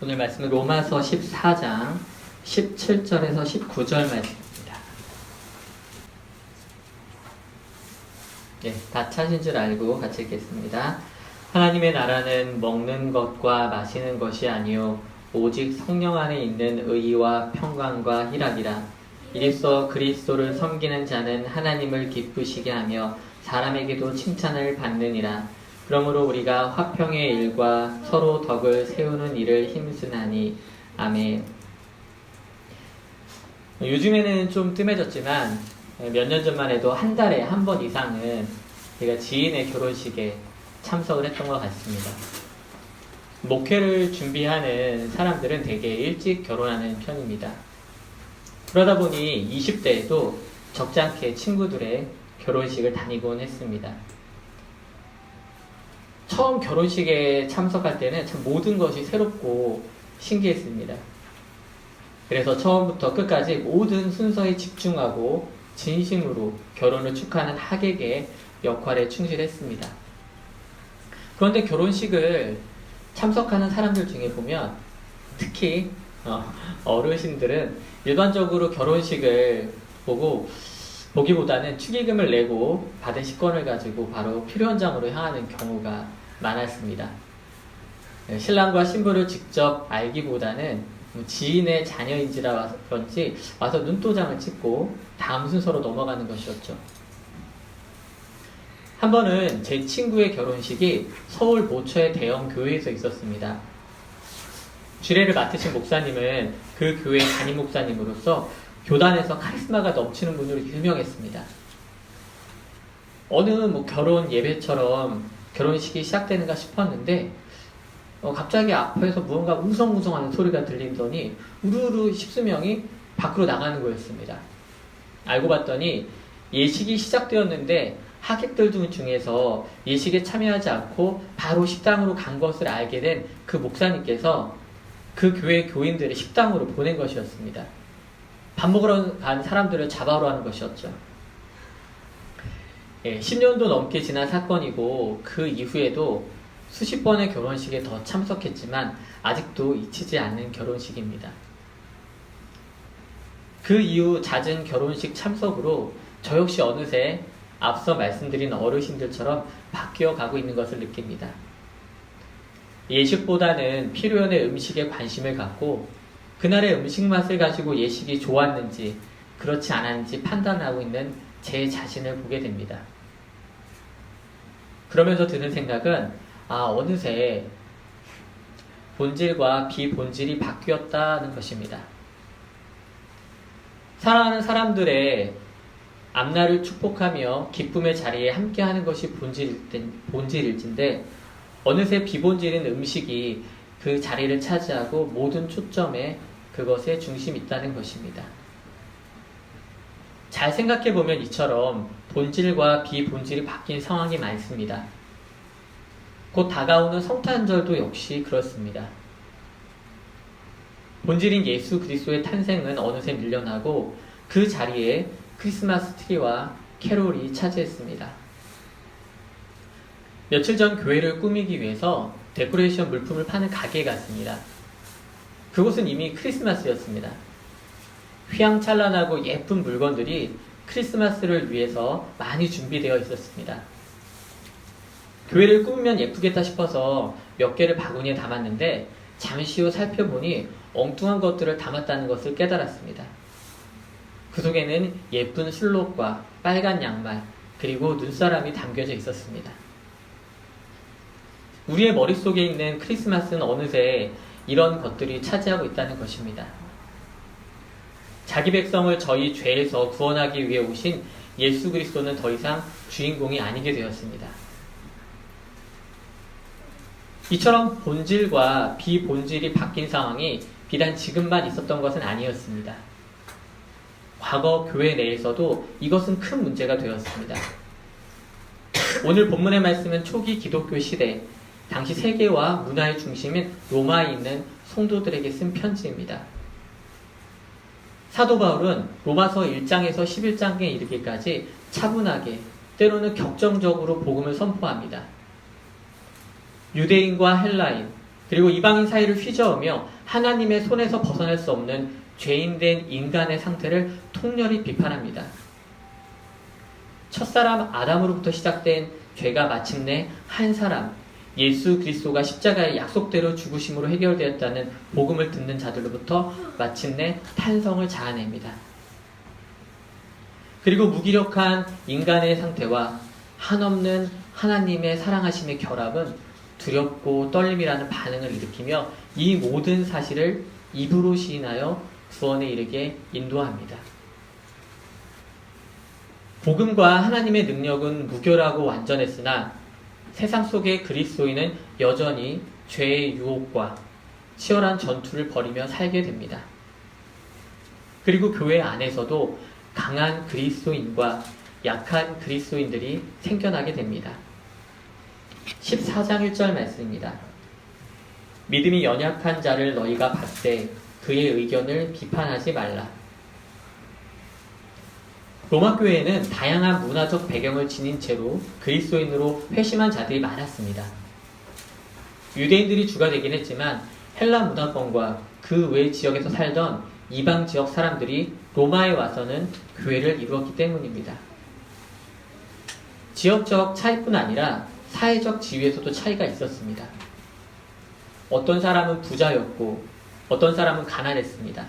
오늘 말씀은 로마서 14장 17절에서 19절 말씀입니다. 다 찾은 줄 알고 같이 읽겠습니다. 하나님의 나라는 먹는 것과 마시는 것이 아니요 오직 성령 안에 있는 의와 평강과 희락이라. 이로써 그리스도를 섬기는 자는 하나님을 기쁘시게 하며 사람에게도 칭찬을 받느니라. 그러므로 우리가 화평의 일과 서로 덕을 세우는 일을 힘쓰나니. 아멘. 요즘에는 좀 뜸해졌지만 몇 년 전만 해도 한 달에 한 번 이상은 제가 지인의 결혼식에 참석을 했던 것 같습니다. 목회를 준비하는 사람들은 되게 일찍 결혼하는 편입니다. 그러다 보니 20대에도 적잖게 친구들의 결혼식을 다니곤 했습니다. 처음 결혼식에 참석할 때는 참 모든 것이 새롭고 신기했습니다. 그래서 처음부터 끝까지 모든 순서에 집중하고 진심으로 결혼을 축하하는 하객의 역할에 충실했습니다. 그런데 결혼식을 참석하는 사람들 중에 보면 특히 어르신들은 일반적으로 결혼식을 보기보다는 축의금을 내고 받은 식권을 가지고 바로 필요 현장으로 향하는 경우가 많았습니다. 신랑과 신부를 직접 알기보다는 지인의 자녀인지라 그런지 와서 눈도장을 찍고 다음 순서로 넘어가는 것이었죠. 한 번은 제 친구의 결혼식이 서울 모처의 대형 교회에서 있었습니다. 주례를 맡으신 목사님은 그 교회 담임 목사님으로서 교단에서 카리스마가 넘치는 분으로 유명했습니다. 어느 결혼 예배처럼 결혼식이 시작되는가 싶었는데 갑자기 앞에서 무언가 웅성웅성하는 소리가 들리더니 우르르 10수명이 밖으로 나가는 거였습니다. 알고 봤더니 예식이 시작되었는데 하객들 중에서 예식에 참여하지 않고 바로 식당으로 간 것을 알게 된 그 목사님께서 그 교회 교인들을 식당으로 보낸 것이었습니다. 밥 먹으러 간 사람들을 잡아오라 하는 것이었죠. 10년도 넘게 지난 사건이고 그 이후에도 수십 번의 결혼식에 더 참석했지만 아직도 잊히지 않는 결혼식입니다. 그 이후 잦은 결혼식 참석으로 저 역시 어느새 앞서 말씀드린 어르신들처럼 바뀌어 가고 있는 것을 느낍니다. 예식보다는 필요연의 음식에 관심을 갖고 그날의 음식 맛을 가지고 예식이 좋았는지 그렇지 않았는지 판단하고 있는 제 자신을 보게 됩니다. 그러면서 드는 생각은 어느새 본질과 비본질이 바뀌었다는 것입니다. 사랑하는 사람들의 앞날을 축복하며 기쁨의 자리에 함께하는 것이 본질일진데 어느새 비본질인 음식이 그 자리를 차지하고 모든 초점에 그것에 중심이 있다는 것입니다. 잘 생각해보면 이처럼 본질과 비본질이 바뀐 상황이 많습니다. 곧 다가오는 성탄절도 역시 그렇습니다. 본질인 예수 그리스도의 탄생은 어느새 밀려나고 그 자리에 크리스마스 트리와 캐롤이 차지했습니다. 며칠 전 교회를 꾸미기 위해서 데코레이션 물품을 파는 가게에 갔습니다. 그곳은 이미 크리스마스였습니다. 휘황찬란하고 예쁜 물건들이 크리스마스를 위해서 많이 준비되어 있었습니다. 교회를 꾸미면 예쁘겠다 싶어서 몇 개를 바구니에 담았는데 잠시 후 살펴보니 엉뚱한 것들을 담았다는 것을 깨달았습니다. 그 속에는 예쁜 술록과 빨간 양말 그리고 눈사람이 담겨져 있었습니다. 우리의 머릿속에 있는 크리스마스는 어느새 이런 것들이 차지하고 있다는 것입니다. 자기 백성을 저희 죄에서 구원하기 위해 오신 예수 그리스도는 더 이상 주인공이 아니게 되었습니다. 이처럼 본질과 비본질이 바뀐 상황이 비단 지금만 있었던 것은 아니었습니다. 과거 교회 내에서도 이것은 큰 문제가 되었습니다. 오늘 본문의 말씀은 초기 기독교 시대, 당시 세계와 문화의 중심인 로마에 있는 성도들에게 쓴 편지입니다. 사도 바울은 로마서 1장에서 11장에 이르기까지 차분하게 때로는 격정적으로 복음을 선포합니다. 유대인과 헬라인, 그리고 이방인 사이를 휘저으며 하나님의 손에서 벗어날 수 없는 죄인된 인간의 상태를 통렬히 비판합니다. 첫사람 아담으로부터 시작된 죄가 마침내 한 사람, 예수 그리스도가 십자가의 약속대로 죽으심으로 해결되었다는 복음을 듣는 자들로부터 마침내 탄성을 자아냅니다. 그리고 무기력한 인간의 상태와 한없는 하나님의 사랑하심의 결합은 두렵고 떨림이라는 반응을 일으키며 이 모든 사실을 입으로 시인하여 구원에 이르게 인도합니다. 복음과 하나님의 능력은 무결하고 완전했으나 세상 속의 그리스도인은 여전히 죄의 유혹과 치열한 전투를 벌이며 살게 됩니다. 그리고 교회 안에서도 강한 그리스도인과 약한 그리스도인들이 생겨나게 됩니다. 14장 1절 말씀입니다. 믿음이 연약한 자를 너희가 봤되 그의 의견을 비판하지 말라. 로마 교회에는 다양한 문화적 배경을 지닌 채로 그리스도인으로 회심한 자들이 많았습니다. 유대인들이 주가 되긴 했지만 헬라 문화권과 그 외 지역에서 살던 이방 지역 사람들이 로마에 와서는 교회를 이루었기 때문입니다. 지역적 차이뿐 아니라 사회적 지위에서도 차이가 있었습니다. 어떤 사람은 부자였고 어떤 사람은 가난했습니다.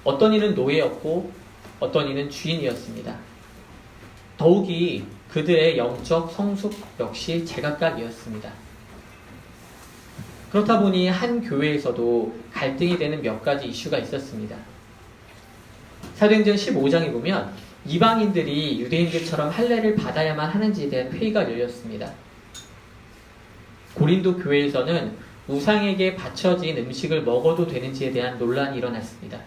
어떤 이는 노예였고 어떤 이는 주인이었습니다. 더욱이 그들의 영적 성숙 역시 제각각이었습니다. 그렇다 보니 한 교회에서도 갈등이 되는 몇 가지 이슈가 있었습니다. 사도행전 15장에 보면 이방인들이 유대인들처럼 할례를 받아야만 하는지에 대한 회의가 열렸습니다. 고린도 교회에서는 우상에게 바쳐진 음식을 먹어도 되는지에 대한 논란이 일어났습니다.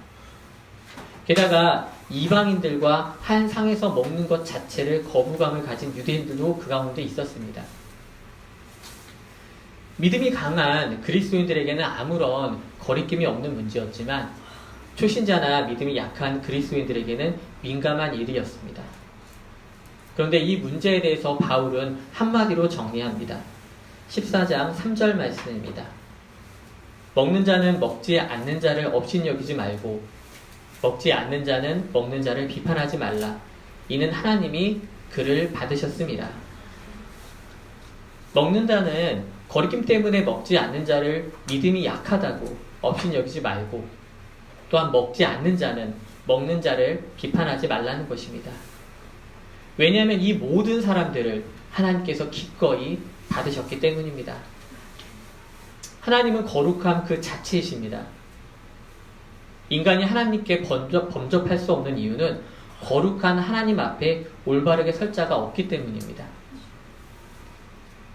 게다가 이방인들과 한 상에서 먹는 것 자체를 거부감을 가진 유대인들도 그 가운데 있었습니다. 믿음이 강한 그리스도인들에게는 아무런 거리낌이 없는 문제였지만 초신자나 믿음이 약한 그리스도인들에게는 민감한 일이었습니다. 그런데 이 문제에 대해서 바울은 한마디로 정리합니다. 14장 3절 말씀입니다. 먹는 자는 먹지 않는 자를 업신여기지 말고 먹지 않는 자는 먹는 자를 비판하지 말라. 이는 하나님이 그를 받으셨습니다. 먹는 자는 거리낌 때문에 먹지 않는 자를 믿음이 약하다고 업신여기지 말고 또한 먹지 않는 자는 먹는 자를 비판하지 말라는 것입니다. 왜냐하면 이 모든 사람들을 하나님께서 기꺼이 받으셨기 때문입니다. 하나님은 거룩함 그 자체이십니다. 인간이 하나님께 범접할 수 없는 이유는 거룩한 하나님 앞에 올바르게 설 자가 없기 때문입니다.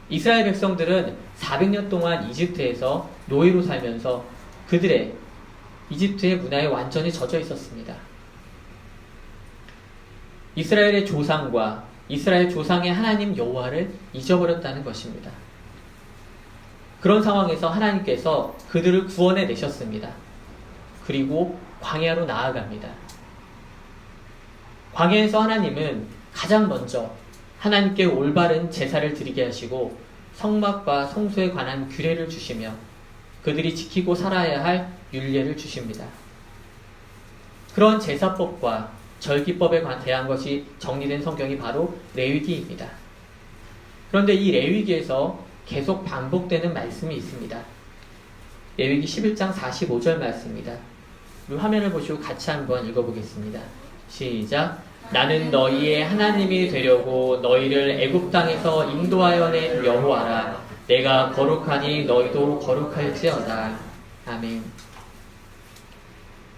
이스라엘 백성들은 400년 동안 이집트에서 노예로 살면서 그들의 이집트의 문화에 완전히 젖어 있었습니다. 이스라엘의 조상과 이스라엘 조상의 하나님 여호와를 잊어버렸다는 것입니다. 그런 상황에서 하나님께서 그들을 구원해 내셨습니다. 그리고 광야로 나아갑니다. 광야에서 하나님은 가장 먼저 하나님께 올바른 제사를 드리게 하시고 성막과 성소에 관한 규례를 주시며 그들이 지키고 살아야 할 율례를 주십니다. 그런 제사법과 절기법에 대한 것이 정리된 성경이 바로 레위기입니다. 그런데 이 레위기에서 계속 반복되는 말씀이 있습니다. 레위기 11장 45절 말씀입니다. 우리 화면을 보시고 같이 한번 읽어보겠습니다. 시작. 나는 너희의 하나님이 되려고 너희를 애굽 땅에서 인도하여 낸 여호와라. 내가 거룩하니 너희도 거룩할지어다. 아멘.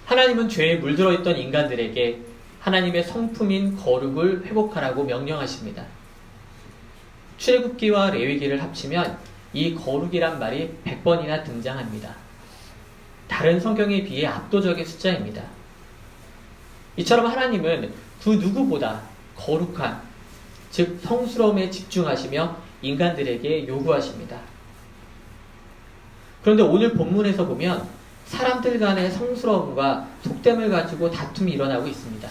하나님은 죄에 물들어 있던 인간들에게 하나님의 성품인 거룩을 회복하라고 명령하십니다. 출애굽기와 레위기를 합치면 이 거룩이란 말이 100번이나 등장합니다. 다른 성경에 비해 압도적인 숫자입니다. 이처럼 하나님은 그 누구보다 거룩한, 즉 성스러움에 집중하시며 인간들에게 요구하십니다. 그런데 오늘 본문에서 보면 사람들 간의 성스러움과 속됨을 가지고 다툼이 일어나고 있습니다.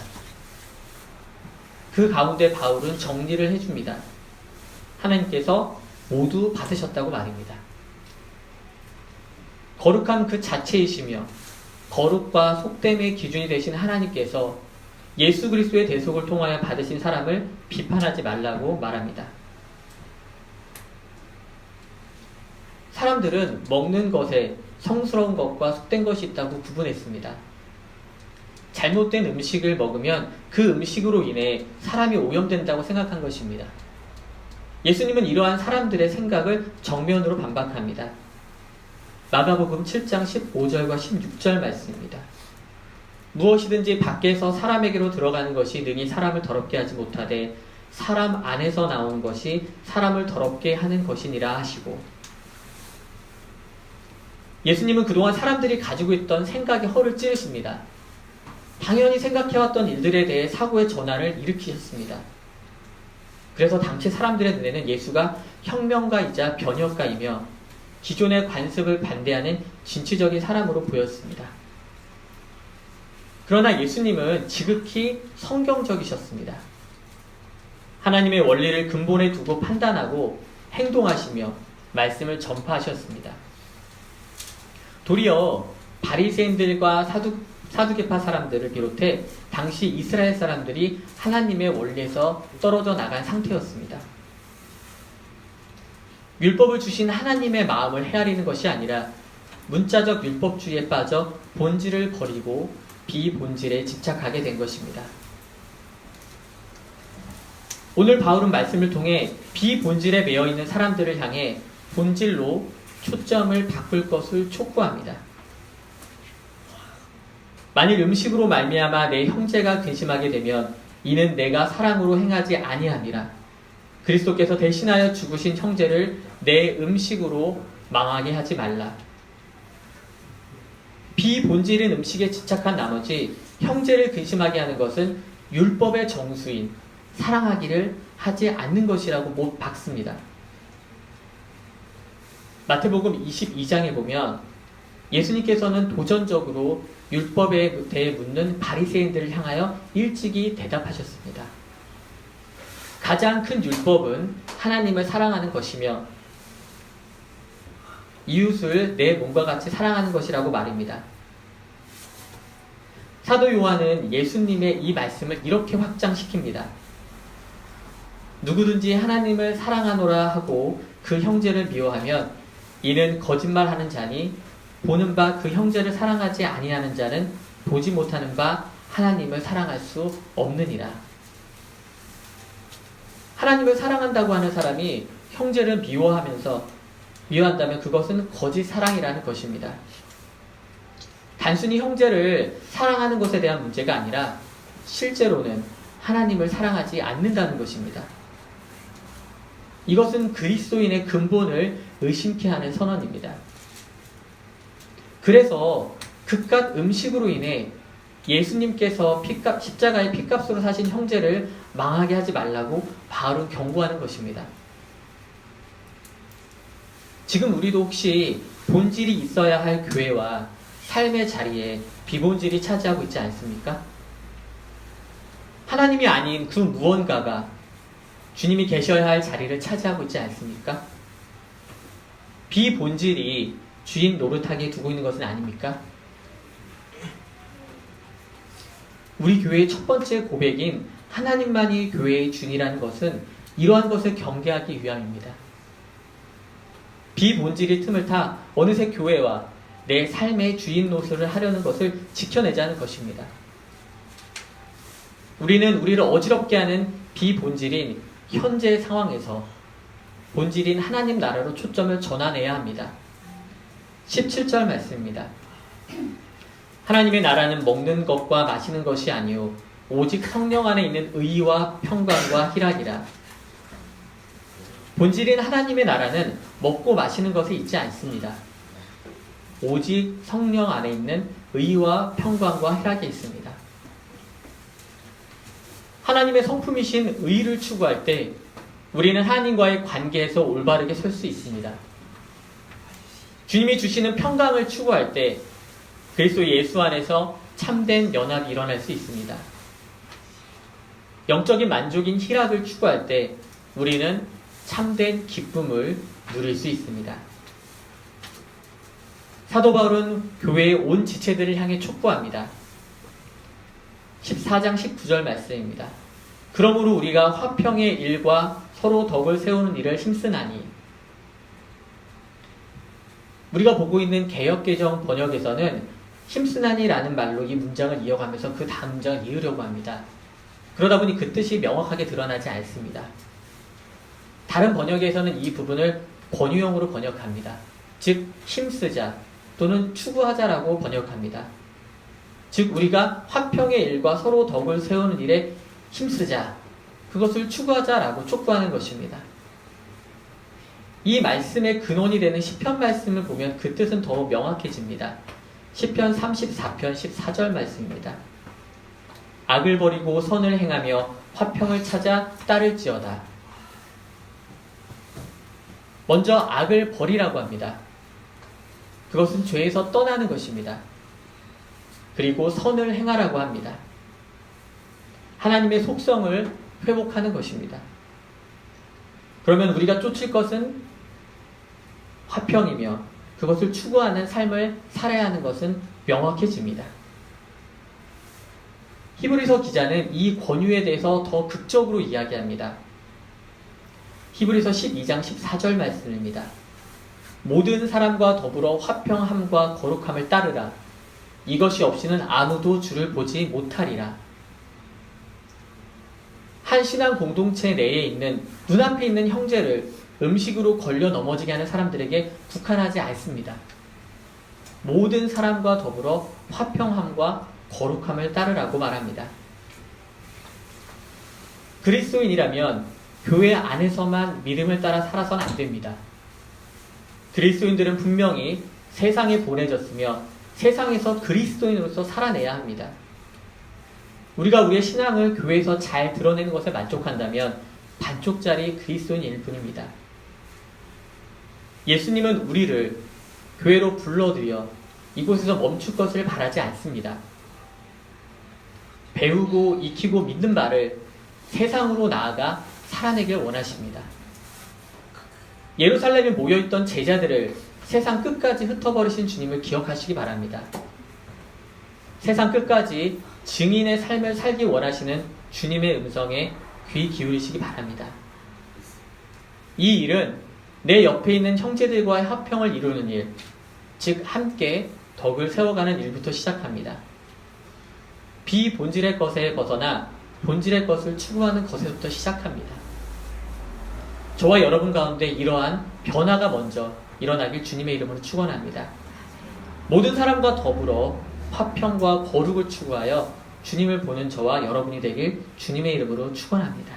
그 가운데 바울은 정리를 해줍니다. 하나님께서 모두 받으셨다고 말입니다. 거룩함 그 자체이시며 거룩과 속됨의 기준이 되신 하나님께서 예수 그리스도의 대속을 통하여 받으신 사람을 비판하지 말라고 말합니다. 사람들은 먹는 것에 성스러운 것과 속된 것이 있다고 구분했습니다. 잘못된 음식을 먹으면 그 음식으로 인해 사람이 오염된다고 생각한 것입니다. 예수님은 이러한 사람들의 생각을 정면으로 반박합니다. 마가복음 7장 15절과 16절 말씀입니다. 무엇이든지 밖에서 사람에게로 들어가는 것이 능히 사람을 더럽게 하지 못하되 사람 안에서 나오는 것이 사람을 더럽게 하는 것이니라 하시고, 예수님은 그동안 사람들이 가지고 있던 생각의 허를 찌르십니다. 당연히 생각해왔던 일들에 대해 사고의 전환을 일으키셨습니다. 그래서 당시 사람들의 눈에는 예수가 혁명가이자 변혁가이며 기존의 관습을 반대하는 진취적인 사람으로 보였습니다. 그러나 예수님은 지극히 성경적이셨습니다. 하나님의 원리를 근본에 두고 판단하고 행동하시며 말씀을 전파하셨습니다. 도리어 바리새인들과 사두개파 사람들을 비롯해 당시 이스라엘 사람들이 하나님의 원리에서 떨어져 나간 상태였습니다. 율법을 주신 하나님의 마음을 헤아리는 것이 아니라 문자적 율법주의에 빠져 본질을 버리고 비본질에 집착하게 된 것입니다. 오늘 바울은 말씀을 통해 비본질에 매여 있는 사람들을 향해 본질로 초점을 바꿀 것을 촉구합니다. 만일 음식으로 말미암아 내 형제가 근심하게 되면 이는 내가 사랑으로 행하지 아니함이라. 그리스도께서 대신하여 죽으신 형제를 내 음식으로 망하게 하지 말라. 비본질인 음식에 집착한 나머지 형제를 근심하게 하는 것은 율법의 정수인 사랑하기를 하지 않는 것이라고 못 박습니다. 마태복음 22장에 보면 예수님께서는 도전적으로 율법에 대해 묻는 바리새인들을 향하여 일찍이 대답하셨습니다. 가장 큰 율법은 하나님을 사랑하는 것이며 이웃을 내 몸과 같이 사랑하는 것이라고 말입니다. 사도 요한은 예수님의 이 말씀을 이렇게 확장시킵니다. 누구든지 하나님을 사랑하노라 하고 그 형제를 미워하면 이는 거짓말하는 자니 보는 바 그 형제를 사랑하지 아니하는 자는 보지 못하는 바 하나님을 사랑할 수 없느니라. 하나님을 사랑한다고 하는 사람이 형제를 미워한다면 그것은 거짓 사랑이라는 것입니다. 단순히 형제를 사랑하는 것에 대한 문제가 아니라 실제로는 하나님을 사랑하지 않는다는 것입니다. 이것은 그리스도인의 근본을 의심케 하는 선언입니다. 그래서 그깟 음식으로 인해 예수님께서 십자가의 피값으로 사신 형제를 망하게 하지 말라고 바울은 경고하는 것입니다. 지금 우리도 혹시 본질이 있어야 할 교회와 삶의 자리에 비본질이 차지하고 있지 않습니까? 하나님이 아닌 그 무언가가 주님이 계셔야 할 자리를 차지하고 있지 않습니까? 비본질이 주인 노릇하게 두고 있는 것은 아닙니까? 우리 교회의 첫 번째 고백인 하나님만이 교회의 주인이라는 것은 이러한 것을 경계하기 위함입니다. 비본질이 틈을 타 어느새 교회와 내 삶의 주인 노릇을 하려는 것을 지켜내자는 것입니다. 우리는 우리를 어지럽게 하는 비본질인 현재 상황에서 본질인 하나님 나라로 초점을 전환해야 합니다. 17절 말씀입니다. 하나님의 나라는 먹는 것과 마시는 것이 아니요 오직 성령 안에 있는 의와 평강과 희락이라. 본질인 하나님의 나라는 먹고 마시는 것에 있지 않습니다. 오직 성령 안에 있는 의와 평강과 희락이 있습니다. 하나님의 성품이신 의를 추구할 때 우리는 하나님과의 관계에서 올바르게 설 수 있습니다. 주님이 주시는 평강을 추구할 때 그리스도 예수 안에서 참된 연합이 일어날 수 있습니다. 영적인 만족인 희락을 추구할 때 우리는 참된 기쁨을 누릴 수 있습니다. 사도 바울은 교회의 온 지체들을 향해 촉구합니다. 14장 19절 말씀입니다. 그러므로 우리가 화평의 일과 서로 덕을 세우는 일을 힘쓰나니. 우리가 보고 있는 개역개정 번역에서는 힘쓰나니라는 말로 이 문장을 이어가면서 그 다음 문장을 이으려고 합니다. 그러다 보니 그 뜻이 명확하게 드러나지 않습니다. 다른 번역에서는 이 부분을 권유형으로 번역합니다. 즉 힘쓰자 또는 추구하자라고 번역합니다. 즉 우리가 화평의 일과 서로 덕을 세우는 일에 힘쓰자, 그것을 추구하자라고 촉구하는 것입니다. 이 말씀의 근원이 되는 시편 말씀을 보면 그 뜻은 더욱 명확해집니다. 시편 34편 14절 말씀입니다. 악을 버리고 선을 행하며 화평을 찾아 따를지어다. 먼저 악을 버리라고 합니다. 그것은 죄에서 떠나는 것입니다. 그리고 선을 행하라고 합니다. 하나님의 속성을 회복하는 것입니다. 그러면 우리가 쫓을 것은 화평이며 그것을 추구하는 삶을 살아야 하는 것은 명확해집니다. 히브리서 기자는 이 권유에 대해서 더 극적으로 이야기합니다. 히브리서 12장 14절 말씀입니다. 모든 사람과 더불어 화평함과 거룩함을 따르라. 이것이 없이는 아무도 주를 보지 못하리라. 한 신앙 공동체 내에 있는 눈앞에 있는 형제를 음식으로 걸려 넘어지게 하는 사람들에게 국한하지 않습니다. 모든 사람과 더불어 화평함과 거룩함을 따르라고 말합니다. 그리스도인이라면 교회 안에서만 믿음을 따라 살아서는 안 됩니다. 그리스도인들은 분명히 세상에 보내졌으며 세상에서 그리스도인으로서 살아내야 합니다. 우리가 우리의 신앙을 교회에서 잘 드러내는 것에 만족한다면 반쪽짜리 그리스도인일 뿐입니다. 예수님은 우리를 교회로 불러들여 이곳에서 멈출 것을 바라지 않습니다. 배우고 익히고 믿는 바를 세상으로 나아가 살아내길 원하십니다. 예루살렘에 모여있던 제자들을 세상 끝까지 흩어버리신 주님을 기억하시기 바랍니다. 세상 끝까지 증인의 삶을 살기 원하시는 주님의 음성에 귀 기울이시기 바랍니다. 이 일은 내 옆에 있는 형제들과의 화평을 이루는 일, 즉 함께 덕을 세워가는 일부터 시작합니다. 비본질의 것에 벗어나 본질의 것을 추구하는 것에서부터 시작합니다. 저와 여러분 가운데 이러한 변화가 먼저 일어나길 주님의 이름으로 축원합니다. 모든 사람과 더불어 화평과 거룩을 추구하여 주님을 보는 저와 여러분이 되길 주님의 이름으로 축원합니다.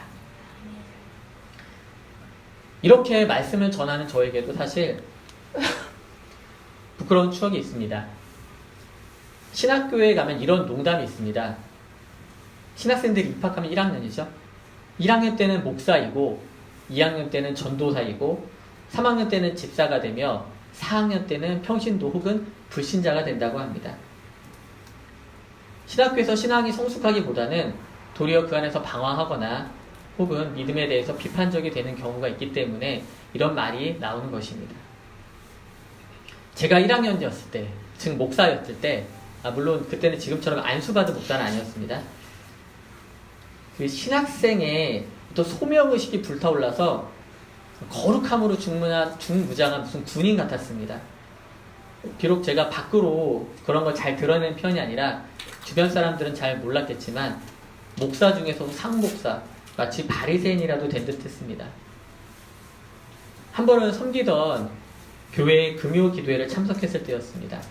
이렇게 말씀을 전하는 저에게도 사실 부끄러운 추억이 있습니다. 신학교에 가면 이런 농담이 있습니다. 신학생들이 입학하면 1학년이죠. 1학년 때는 목사이고 2학년 때는 전도사이고 3학년 때는 집사가 되며 4학년 때는 평신도 혹은 불신자가 된다고 합니다. 신학교에서 신앙이 성숙하기보다는 도리어 그 안에서 방황하거나 혹은 믿음에 대해서 비판적이 되는 경우가 있기 때문에 이런 말이 나오는 것입니다. 제가 1학년이었을 때, 즉 목사였을 때, 물론 그때는 지금처럼 안수받은 목사는 아니었습니다. 그 신학생의 또 소명의식이 불타올라서 거룩함으로 중무장한 무슨 군인 같았습니다. 비록 제가 밖으로 그런 걸 잘 드러내는 편이 아니라 주변 사람들은 잘 몰랐겠지만 목사 중에서도 상목사, 마치 바리새인이라도 된 듯 했습니다. 한 번은 섬기던 교회의 금요 기도회를 참석했을 때였습니다.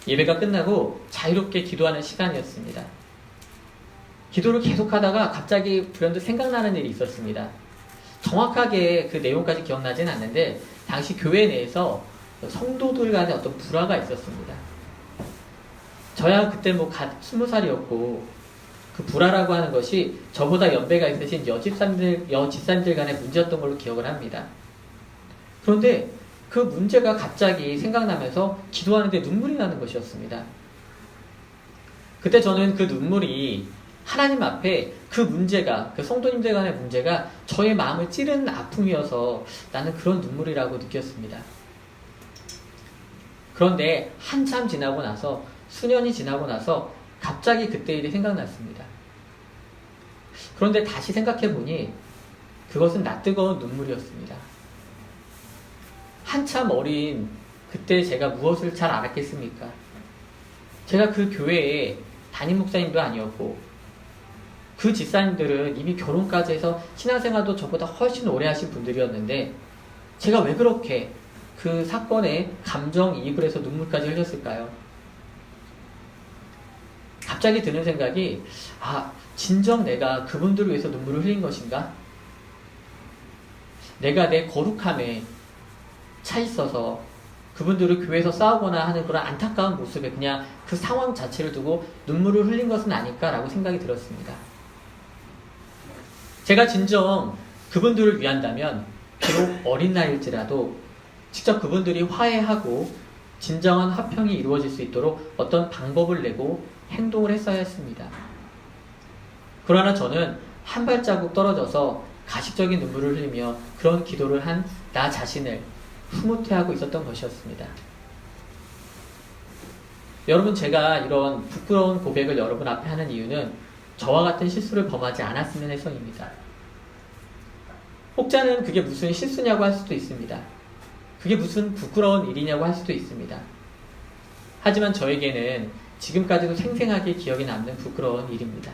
예배가 끝나고 자유롭게 기도하는 시간이었습니다. 기도를 계속하다가 갑자기 불현듯 생각나는 일이 있었습니다. 정확하게 그 내용까지 기억나지는 않는데 당시 교회 내에서 성도들 간에 어떤 불화가 있었습니다. 저야 그때 뭐 20살이었고 그 불화라고 하는 것이 저보다 연배가 있으신 여집사님들 간의 문제였던 걸로 기억을 합니다. 그런데 그 문제가 갑자기 생각나면서 기도하는데 눈물이 나는 것이었습니다. 그때 저는 그 눈물이 하나님 앞에 그 문제가, 그 성도님들 간의 문제가 저의 마음을 찌르는 아픔이어서 나는 그런 눈물이라고 느꼈습니다. 그런데 한참 지나고 나서, 수년이 지나고 나서 갑자기 그때 일이 생각났습니다. 그런데 다시 생각해보니 그것은 낯뜨거운 눈물이었습니다. 한참 어린 그때 제가 무엇을 잘 알았겠습니까? 제가 그 교회에 담임 목사님도 아니었고, 그 집사님들은 이미 결혼까지 해서 신앙생활도 저보다 훨씬 오래 하신 분들이었는데, 제가 왜 그렇게 그 사건에 감정이입을 해서 눈물까지 흘렸을까요? 갑자기 드는 생각이, 진정 내가 그분들을 위해서 눈물을 흘린 것인가? 내가 내 거룩함에 차 있어서 그분들을 교회에서 싸우거나 하는 그런 안타까운 모습에 그냥 그 상황 자체를 두고 눈물을 흘린 것은 아닐까라고 생각이 들었습니다. 제가 진정 그분들을 위한다면 비록 어린 나이일지라도 직접 그분들이 화해하고 진정한 화평이 이루어질 수 있도록 어떤 방법을 내고 행동을 했어야 했습니다. 그러나 저는 한 발자국 떨어져서 가식적인 눈물을 흘리며 그런 기도를 한 나 자신을 흐뭇해하고 있었던 것이었습니다. 여러분, 제가 이런 부끄러운 고백을 여러분 앞에 하는 이유는 저와 같은 실수를 범하지 않았으면 해서입니다. 혹자는 그게 무슨 실수냐고 할 수도 있습니다. 그게 무슨 부끄러운 일이냐고 할 수도 있습니다. 하지만 저에게는 지금까지도 생생하게 기억에 남는 부끄러운 일입니다.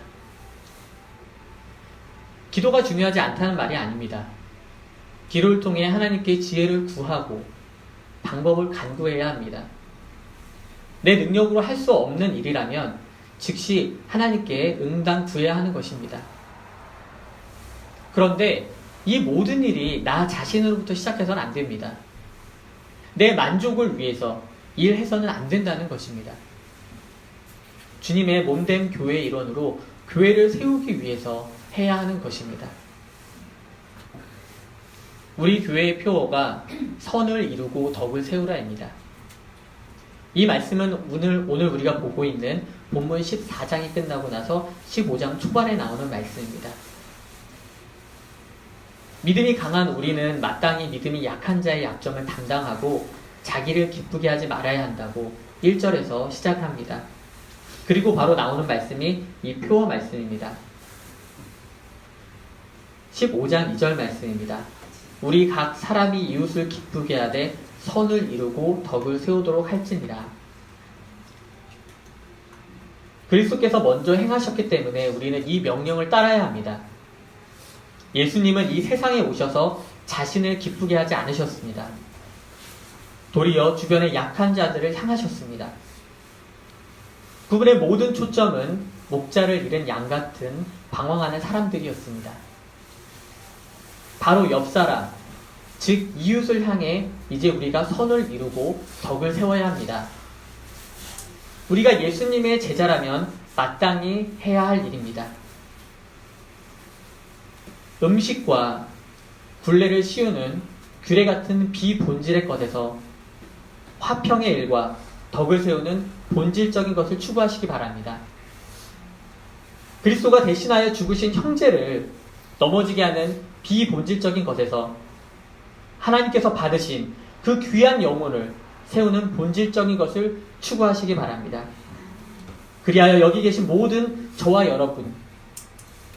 기도가 중요하지 않다는 말이 아닙니다. 기도를 통해 하나님께 지혜를 구하고 방법을 간구해야 합니다. 내 능력으로 할 수 없는 일이라면 즉시 하나님께 응당 구해야 하는 것입니다. 그런데 이 모든 일이 나 자신으로부터 시작해서는 안 됩니다. 내 만족을 위해서 일해서는 안 된다는 것입니다. 주님의 몸된 교회의 일원으로 교회를 세우기 위해서 해야 하는 것입니다. 우리 교회의 표어가 선을 이루고 덕을 세우라입니다. 이 말씀은 오늘 우리가 보고 있는 본문 14장이 끝나고 나서 15장 초반에 나오는 말씀입니다. 믿음이 강한 우리는 마땅히 믿음이 약한 자의 약점을 담당하고 자기를 기쁘게 하지 말아야 한다고 1절에서 시작합니다. 그리고 바로 나오는 말씀이 이 표어 말씀입니다. 15장 2절 말씀입니다. 우리 각 사람이 이웃을 기쁘게 하되 선을 이루고 덕을 세우도록 할지니라. 그리스도께서 먼저 행하셨기 때문에 우리는 이 명령을 따라야 합니다. 예수님은 이 세상에 오셔서 자신을 기쁘게 하지 않으셨습니다. 도리어 주변의 약한 자들을 향하셨습니다. 그분의 모든 초점은 목자를 잃은 양 같은 방황하는 사람들이었습니다. 바로 옆 사람, 즉 이웃을 향해 이제 우리가 선을 이루고 덕을 세워야 합니다. 우리가 예수님의 제자라면 마땅히 해야 할 일입니다. 음식과 굴레를 씌우는 규례 같은 비본질의 것에서 화평의 일과 덕을 세우는 본질적인 것을 추구하시기 바랍니다. 그리스도가 대신하여 죽으신 형제를 넘어지게 하는 비본질적인 것에서 하나님께서 받으신 그 귀한 영혼을 세우는 본질적인 것을 추구하시기 바랍니다. 그리하여 여기 계신 모든 저와 여러분,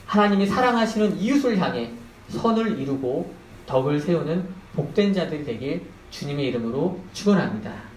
하나님이 사랑하시는 이웃을 향해 선을 이루고 덕을 세우는 복된 자들이 되길 주님의 이름으로 축원합니다.